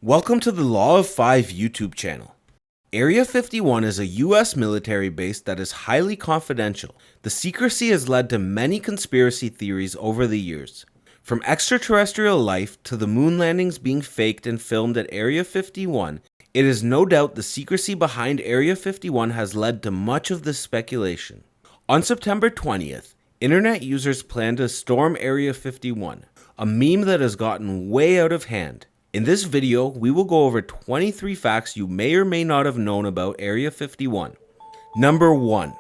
Welcome to the Law of Five YouTube channel. Area 51 is a US military base that is highly confidential. The secrecy has led to many conspiracy theories over the years. From extraterrestrial life to the moon landings being faked and filmed at Area 51, it is no doubt the secrecy behind Area 51 has led to much of this speculation. On September 20th, internet users plan to storm Area 51, a meme that has gotten way out of hand. In this video, we will go over 23 facts you may or may not have known about Area 51. Number 1.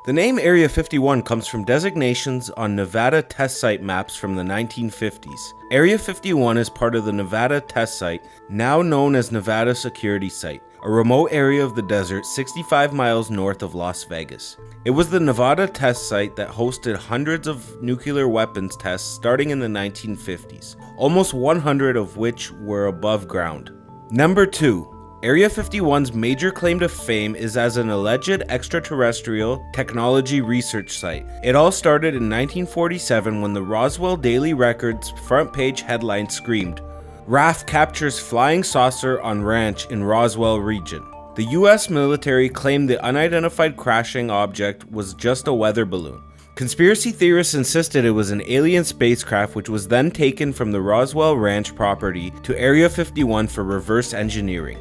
The name Area 51 comes from designations on Nevada test site maps from the 1950s. Area 51 is part of the Nevada test site, now known as Nevada Security Site, a remote area of the desert 65 miles north of Las Vegas. It was the Nevada test site that hosted hundreds of nuclear weapons tests starting in the 1950s, almost 100 of which were above ground. Number 2. Area 51's major claim to fame is as an alleged extraterrestrial technology research site. It all started in 1947 when the Roswell Daily Record's front page headline screamed, "RAF captures flying saucer on ranch in Roswell region." The US military claimed the unidentified crashing object was just a weather balloon. Conspiracy theorists insisted it was an alien spacecraft which was then taken from the Roswell Ranch property to Area 51 for reverse engineering.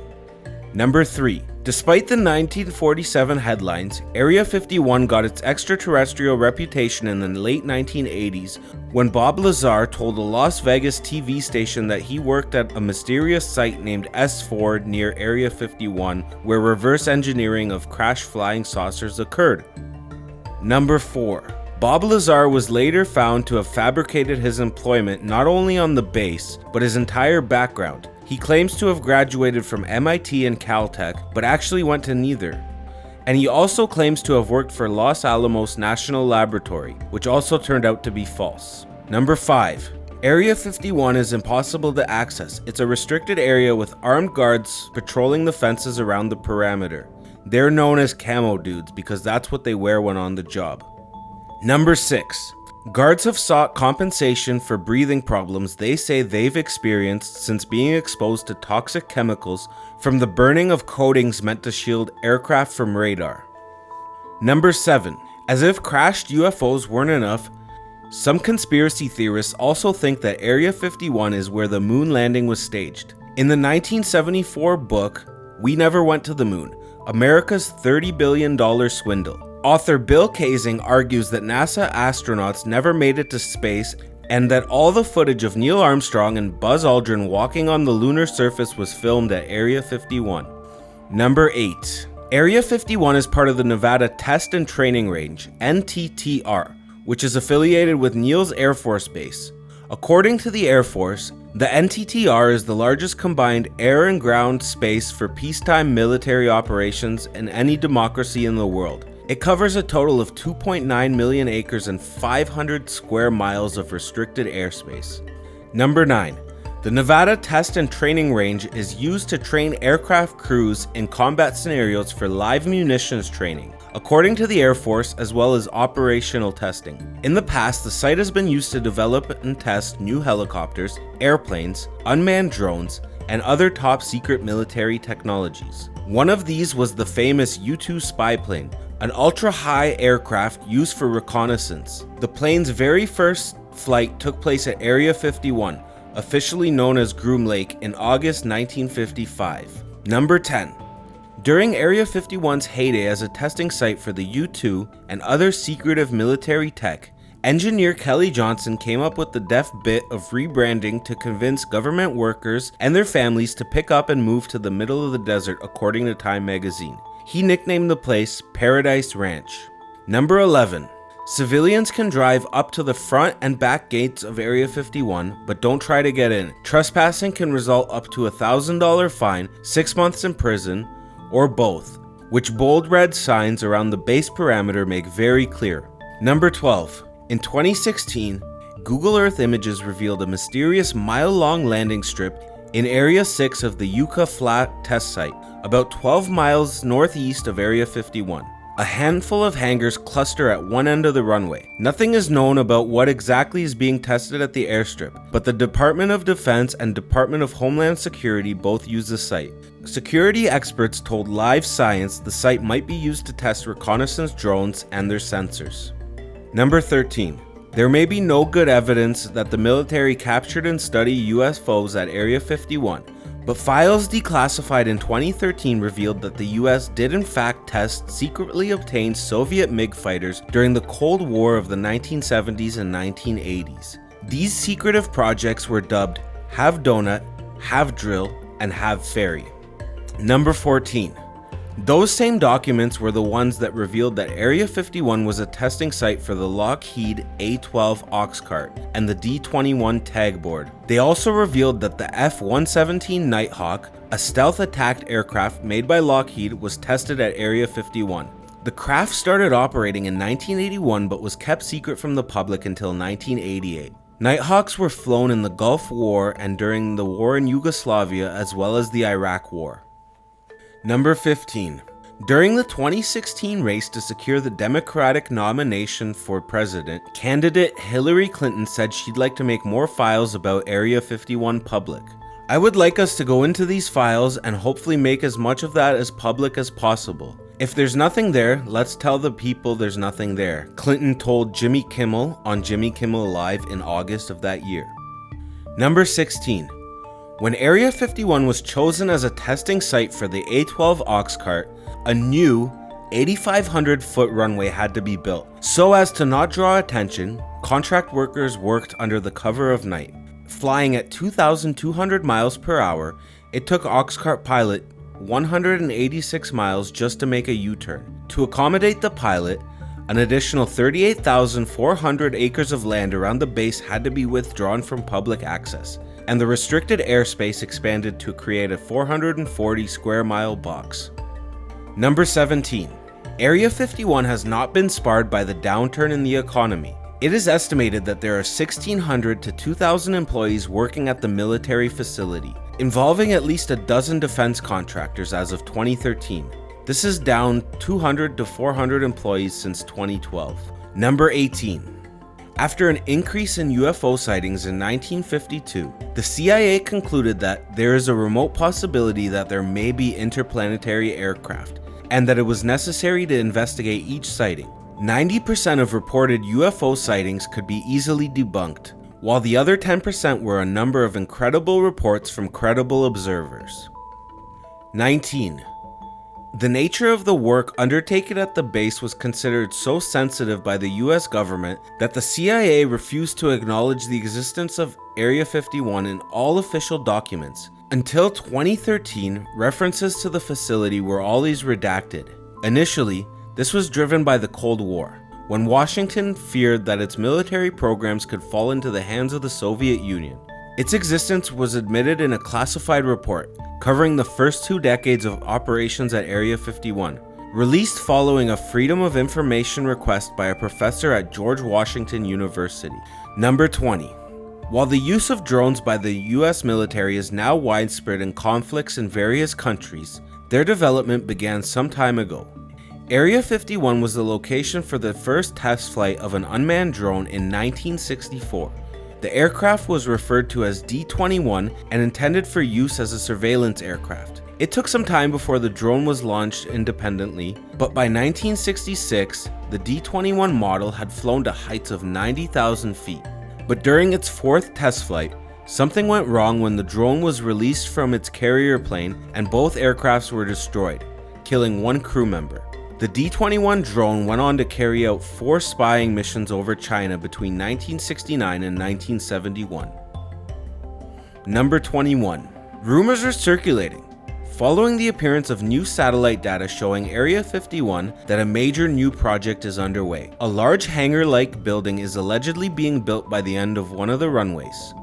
Number 3. Despite the 1947 headlines, Area 51 got its extraterrestrial reputation in the late 1980s when Bob Lazar told a Las Vegas TV station that he worked at a mysterious site named S4 near Area 51 where reverse engineering of crashed flying saucers occurred. Number 4. Bob Lazar was later found to have fabricated his employment not only on the base, but his entire background. He claims to have graduated from MIT and Caltech, but actually went to neither. And he also claims to have worked for Los Alamos National Laboratory, which also turned out to be false. Number 5. Area 51 is impossible to access. It's a restricted area with armed guards patrolling the fences around the perimeter. They're known as camo dudes because that's what they wear when on the job. Number 6. Guards have sought compensation for breathing problems they say they've experienced since being exposed to toxic chemicals from the burning of coatings meant to shield aircraft from radar. Number 7. As if crashed UFOs weren't enough, some conspiracy theorists also think that Area 51 is where the moon landing was staged. In the 1974 book, We Never Went to the Moon, America's $30 billion swindle, author Bill Kaysing argues that NASA astronauts never made it to space and that all the footage of Neil Armstrong and Buzz Aldrin walking on the lunar surface was filmed at Area 51. Number 8. Area 51 is part of the Nevada Test and Training Range, NTTR, which is affiliated with Neils Air Force Base. According to the Air Force, the NTTR is the largest combined air and ground space for peacetime military operations in any democracy in the world. It covers a total of 2.9 million acres and 500 square miles of restricted airspace. Number 9. The Nevada Test and Training Range is used to train aircraft crews in combat scenarios for live munitions training, according to the Air Force, as well as operational testing. In the past, the site has been used to develop and test new helicopters, airplanes, unmanned drones, and other top secret military technologies. One of these was the famous U-2 spy plane, an ultra-high aircraft used for reconnaissance. The plane's very first flight took place at Area 51, officially known as Groom Lake, in August 1955. Number 10. During Area 51's heyday as a testing site for the U-2 and other secretive military tech, engineer Kelly Johnson came up with the deft bit of rebranding to convince government workers and their families to pick up and move to the middle of the desert, according to Time magazine. He nicknamed the place Paradise Ranch. Number 11. Civilians can drive up to the front and back gates of Area 51, but don't try to get in. Trespassing can result up to a $1,000 fine, 6 months in prison, or both, which bold red signs around the base perimeter make very clear. Number 12. In 2016, Google Earth images revealed a mysterious mile-long landing strip in Area 6 of the Yucca Flat test site, about 12 miles northeast of Area 51. A handful of hangars cluster at one end of the runway. Nothing is known about what exactly is being tested at the airstrip, but the Department of Defense and Department of Homeland Security both use the site. Security experts told Live Science the site might be used to test reconnaissance drones and their sensors. Number 13. There may be no good evidence that the military captured and studied UFOs at Area 51. But files declassified in 2013 revealed that the US did in fact test secretly obtained Soviet MiG fighters during the Cold War of the 1970s and 1980s. These secretive projects were dubbed Have Donut, Have Drill, and Have Ferry. Number 14. Those same documents were the ones that revealed that Area 51 was a testing site for the Lockheed A-12 Oxcart and the D-21 Tag Board. They also revealed that the F-117 Nighthawk, a stealth attack aircraft made by Lockheed, was tested at Area 51. The craft started operating in 1981 but was kept secret from the public until 1988. Nighthawks were flown in the Gulf War and during the war in Yugoslavia as well as the Iraq War. Number 15. During the 2016 race to secure the Democratic nomination for president, candidate Hillary Clinton said she'd like to make more files about Area 51 public. I would like us to go into these files and hopefully make as much of that as public as possible. If there's nothing there, let's tell the people there's nothing there, Clinton told Jimmy Kimmel on Jimmy Kimmel Live in August of that year. Number 16. When Area 51 was chosen as a testing site for the A-12 Oxcart, a new 8,500-foot runway had to be built. So as to not draw attention, contract workers worked under the cover of night. Flying at 2,200 miles per hour, it took Oxcart pilot 186 miles just to make a U-turn. To accommodate the pilot, an additional 38,400 acres of land around the base had to be withdrawn from public access, and the restricted airspace expanded to create a 440 square mile box. Number 17. Area 51 has not been sparred by the downturn in the economy. It is estimated that there are 1,600 to 2,000 employees working at the military facility, involving at least a dozen defense contractors as of 2013. This is down 200 to 400 employees since 2012. Number 18. After an increase in UFO sightings in 1952, the CIA concluded that there is a remote possibility that there may be interplanetary aircraft, and that it was necessary to investigate each sighting. 90% of reported UFO sightings could be easily debunked, while the other 10% were a number of incredible reports from credible observers. 19. The nature of the work undertaken at the base was considered so sensitive by the US government that the CIA refused to acknowledge the existence of Area 51 in all official documents. Until 2013, references to the facility were always redacted. Initially, this was driven by the Cold War, when Washington feared that its military programs could fall into the hands of the Soviet Union. Its existence was admitted in a classified report covering the first 2 decades of operations at Area 51, released following a Freedom of Information request by a professor at George Washington University. Number 20. While the use of drones by the US military is now widespread in conflicts in various countries, their development began some time ago. Area 51 was the location for the first test flight of an unmanned drone in 1964. The aircraft was referred to as D-21 and intended for use as a surveillance aircraft. It took some time before the drone was launched independently, but by 1966, the D-21 model had flown to heights of 90,000 feet. But during its 4th test flight, something went wrong when the drone was released from its carrier plane and both aircrafts were destroyed, killing 1 crew member. The D-21 drone went on to carry out 4 spying missions over China between 1969 and 1971. Number 21. Rumors are circulating following the appearance of new satellite data showing Area 51 that a major new project is underway. A large hangar-like building is allegedly being built by the end of one of the runways.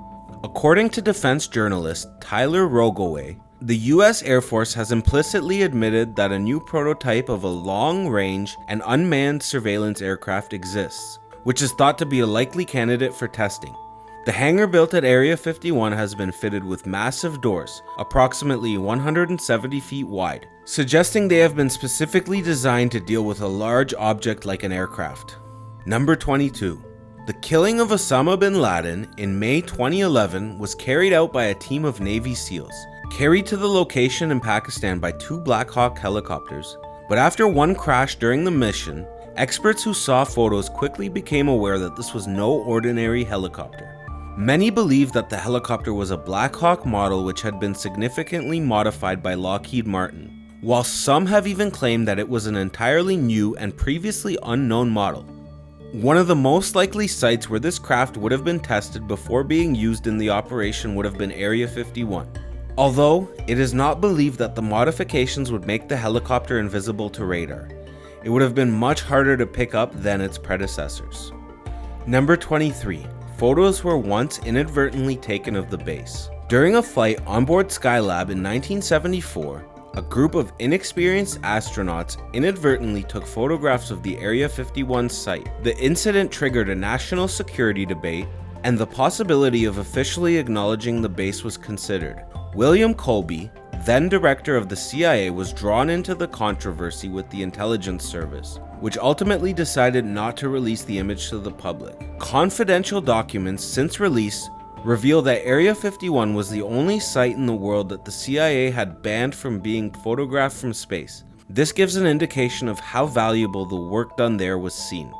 According to defense journalist Tyler Rogoway, the US Air Force has implicitly admitted that a new prototype of a long-range and unmanned surveillance aircraft exists, which is thought to be a likely candidate for testing. The hangar built at Area 51 has been fitted with massive doors, approximately 170 feet wide, suggesting they have been specifically designed to deal with a large object like an aircraft. Number 22. The killing of Osama bin Laden in May 2011 was carried out by a team of Navy SEALs, carried to the location in Pakistan by 2 Black Hawk helicopters. But after one crash during the mission, experts who saw photos quickly became aware that this was no ordinary helicopter. Many believe that the helicopter was a Black Hawk model which had been significantly modified by Lockheed Martin, while some have even claimed that it was an entirely new and previously unknown model. One of the most likely sites where this craft would have been tested before being used in the operation would have been Area 51. Although, it is not believed that the modifications would make the helicopter invisible to radar. It would have been much harder to pick up than its predecessors. Number 23. Photos were once inadvertently taken of the base. During a flight on board Skylab in 1974, a group of inexperienced astronauts inadvertently took photographs of the Area 51 site. The incident triggered a national security debate, and the possibility of officially acknowledging the base was considered. William Colby, then director of the CIA, was drawn into the controversy with the intelligence service, which ultimately decided not to release the image to the public. Confidential documents since released reveal that Area 51 was the only site in the world that the CIA had banned from being photographed from space. This gives an indication of how valuable the work done there was seen.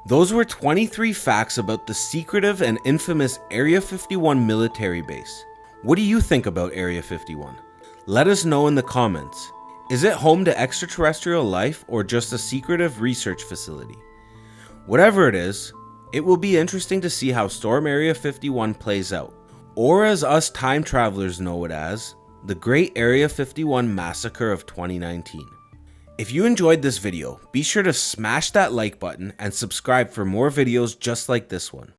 Those were 23 facts about the secretive and infamous Area 51 military base. What do you think about Area 51? Let us know in the comments. Is it home to extraterrestrial life or just a secretive research facility? Whatever it is, it will be interesting to see how Storm Area 51 plays out, or as us time travelers know it as, the Great Area 51 Massacre of 2019. If you enjoyed this video, be sure to smash that like button and subscribe for more videos just like this one.